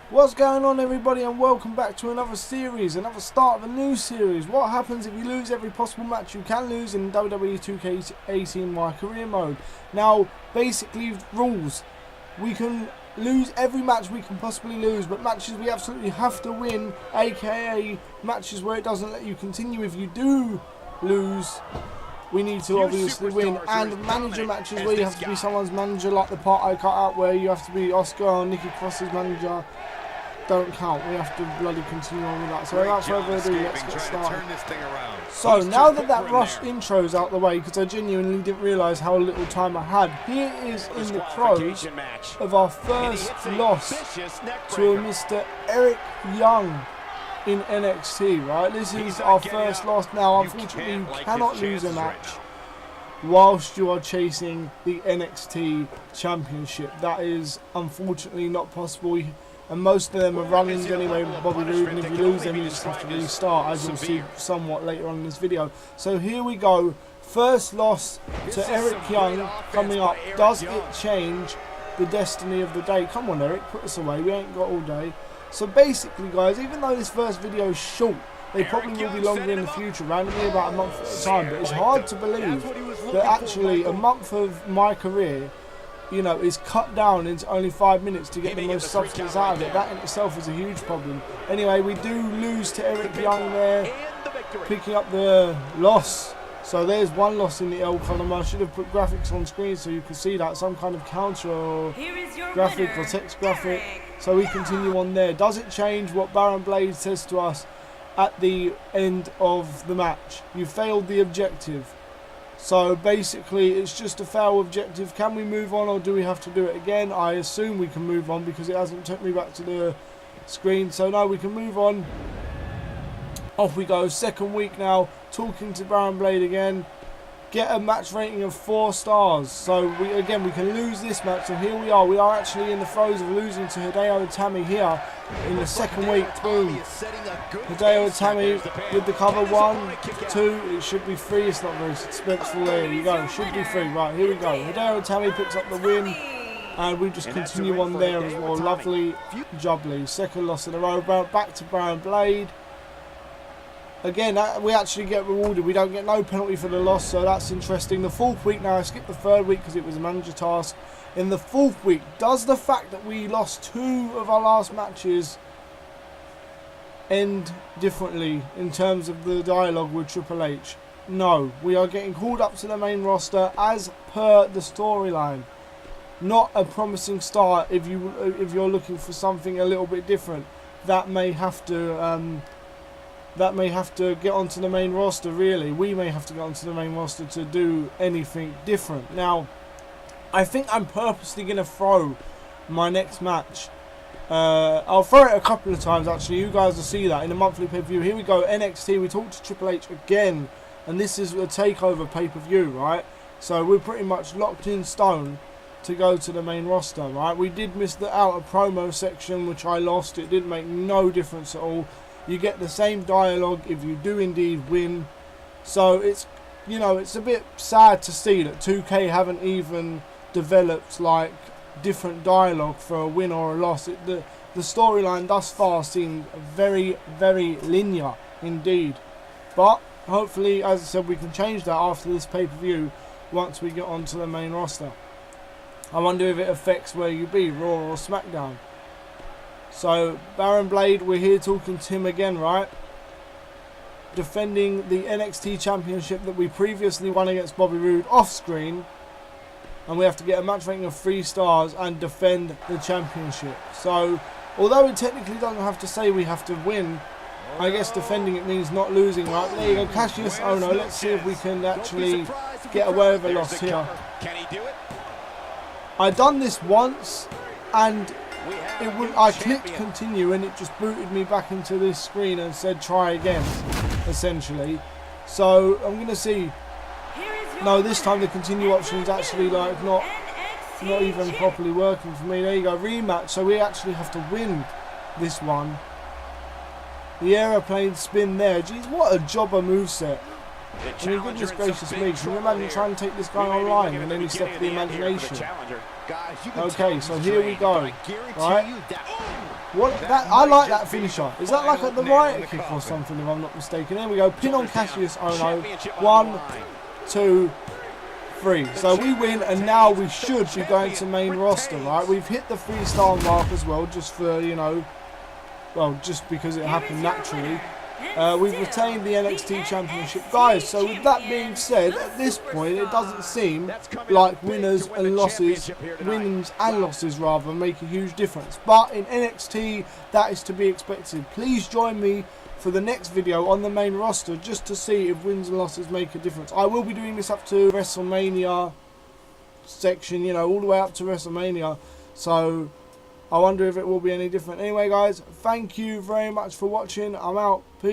What's going on, everybody, and welcome back to another series, another start of a new series. What happens if you lose every possible match you can lose in WWE 2K18 My Career Mode? Now, basically, rules. We can lose every match we can possibly lose, but matches we absolutely have to win, aka matches where it doesn't let you continue if you do lose. We need to obviously win, and manager matches where you have to be someone's manager, like the part I cut out where you have to be Oscar or Nikki Cross's manager, don't count. We have to bloody continue on with that. So without further ado, let's get started. So now that rush intro's out the way, because I genuinely didn't realise how little time I had, here is in the pros of our first loss to a Mr. Eric Young in NXT, right? This is our first loss now. Unfortunately, you cannot lose a match whilst you are chasing the NXT Championship. That is unfortunately not possible, and most of them are run-ins anyway with Bobby Roode, and if you lose them you just have to restart, as you'll see somewhat later on in this video. So here we go, first loss to Eric Young coming up. Does it change the destiny of the day? Come on, Eric, put us away, we ain't got all day. So basically, guys, even though this first video is short, they probably will be longer in the future, randomly about a month at a time, but it's hard to believe that actually a month of my career, you know, is cut down into only 5 minutes to get the most substance out of it. That in itself is a huge problem. Anyway, we do lose to Eric Young there, picking up the loss. So there's one loss in the L column. I should have put graphics on screen so you can see that, some kind of counter or graphic or text graphic. So we continue on there. Does it change what Baron Blade says to us at the end of the match? You failed the objective. So basically it's just a fail objective. Can we move on, or do we have to do it again? I assume we can move on because it hasn't took me back to the screen. So no, we can move on. Off we go. Second week now, talking to Baron Blade again. Get a match rating of 4 stars. So we can lose this match, and here we are. We are actually in the throes of losing to Hideo Itami here in the second week. Boom. Hideo Itami with the cover. 1, 2. It should be 3. It's not very suspenseful. There you go. Should be 3. Right, here we go. Hideo Itami picks up the win, and we just continue on there as well. Lovely jubbly. Second loss in a row. Back to Baron Blade. Again, we actually get rewarded. We don't get no penalty for the loss, so that's interesting. The fourth week now, I skipped the third week because it was a manager task. In the fourth week, does the fact that we lost 2 of our last matches end differently in terms of the dialogue with Triple H? No, we are getting called up to the main roster as per the storyline. Not a promising start. If you're looking for something a little bit different, that may have to get onto the main roster, really. We may have to get onto the main roster to do anything different. Now, I think I'm purposely going to throw my next match. I'll throw it a couple of times, actually. You guys will see that in the monthly pay-per-view. Here we go, NXT. We talked to Triple H again, and this is a takeover pay-per-view, right? So we're pretty much locked in stone to go to the main roster, right? We did miss the outer promo section, which I lost. It did make no difference at all. You get the same dialogue if you do indeed win. So it's, you know, it's a bit sad to see that 2K haven't even developed like different dialogue for a win or a loss. The storyline thus far seemed very, very linear indeed. But hopefully, as I said, we can change that after this pay-per-view once we get onto the main roster. I wonder if it affects where you be, Raw or SmackDown. So, Baron Blade, we're here talking to him again, right? Defending the NXT Championship that we previously won against Bobby Roode off screen. And we have to get a match rating of 3 stars and defend the championship. So, although it technically doesn't have to say we have to win, I guess defending it means not losing, right? There you go, Cassius Ohno. Let's see if we can actually get away with a loss here. I've done this once, and I clicked continue and it just booted me back into this screen and said try again, essentially. So I'm going to see. No, this time the continue option is actually like not even properly working for me. There you go, rematch. So we actually have to win this one. The aeroplane spin there. Jeez, what a jobber moveset. I mean, goodness gracious me, can you imagine trying to take this guy online and then he stepped the imagination? Okay, so here we go, right? What that? I like that finisher. Is that like at the right kick or something, if I'm not mistaken? There we go. Pin on Cassius Ohno. 1, 2, 3. So we win, and now we should be going to main roster, right? We've hit the 3-star mark as well, just for, you know, well, just because it happened naturally. We've retained the NXT Championship, guys. So with that being said, at this point, it doesn't seem like wins and losses rather, make a huge difference. But in NXT, that is to be expected. Please join me for the next video on the main roster, just to see if wins and losses make a difference. I will be doing this up to WrestleMania section, you know, all the way up to WrestleMania. So I wonder if it will be any different. Anyway, guys, thank you very much for watching. I'm out. Peace.